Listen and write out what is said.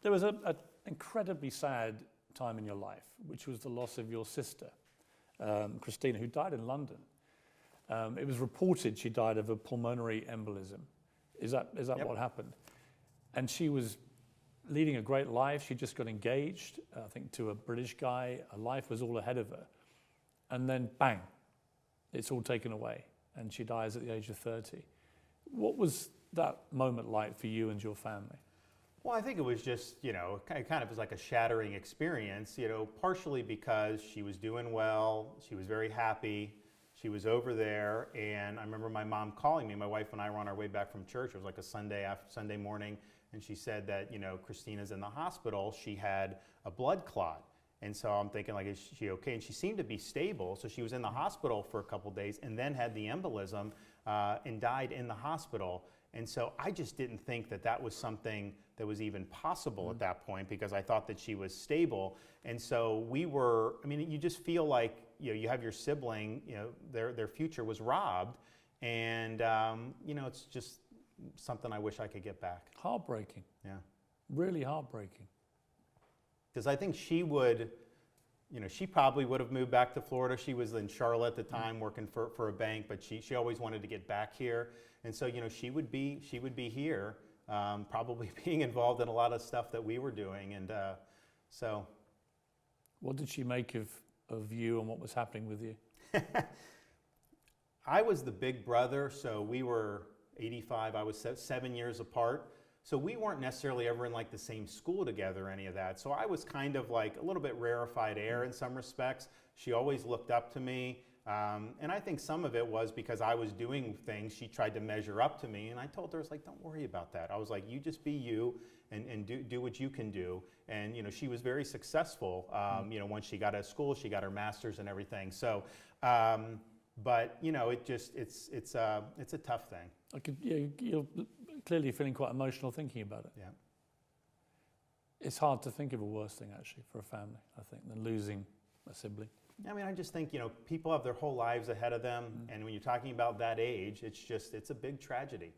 There was an incredibly sad time in your life, which was the loss of your sister, Christina, who died in London. It was reported she died of a pulmonary embolism. Is that Yep. what happened? And she was leading a great life. She just got engaged, I think, to a British guy. Her life was all ahead of her. And then, bang, it's all taken away. And she dies at the age of 30. What was that moment like for you and your family? Well, I think it was just, it kind of was like a shattering experience, partially because she was doing well, she was very happy, she was over there, and I remember my mom calling me. My wife and I were on our way back from church. It was like a Sunday morning, and she said that, Christina's in the hospital. She had a blood clot. And so I'm thinking, like, is she okay? And she seemed to be stable. So she was in the hospital for a couple days and then had the embolism and died in the hospital. And so I just didn't think that that was something that was even possible at that point, because I thought that she was stable. And so you just feel like, you have your sibling, their future was robbed. And, it's just something I wish I could get back. Heartbreaking. Yeah. Really heartbreaking. Because I think she would, she probably would have moved back to Florida. She was in Charlotte at the time working for a bank, but she always wanted to get back here. And so, she would be here, probably being involved in a lot of stuff that we were doing. And so. What did she make of you and what was happening with you? I was the big brother, so we were 85, I was 7 years apart. So we weren't necessarily ever in like the same school together or any of that. So I was kind of like a little bit rarefied air in some respects. She always looked up to me. And I think some of it was because I was doing things, she tried to measure up to me. And I told her, I was like, don't worry about that. I was like, you just be you and do what you can do. And, she was very successful. Once she got out of school, she got her master's and everything. So, but, it's a tough thing. You're clearly feeling quite emotional thinking about it. Yeah. It's hard to think of a worse thing, actually, for a family, I think, than losing a sibling. I just think, people have their whole lives ahead of them. And when you're talking about that age, it's a big tragedy.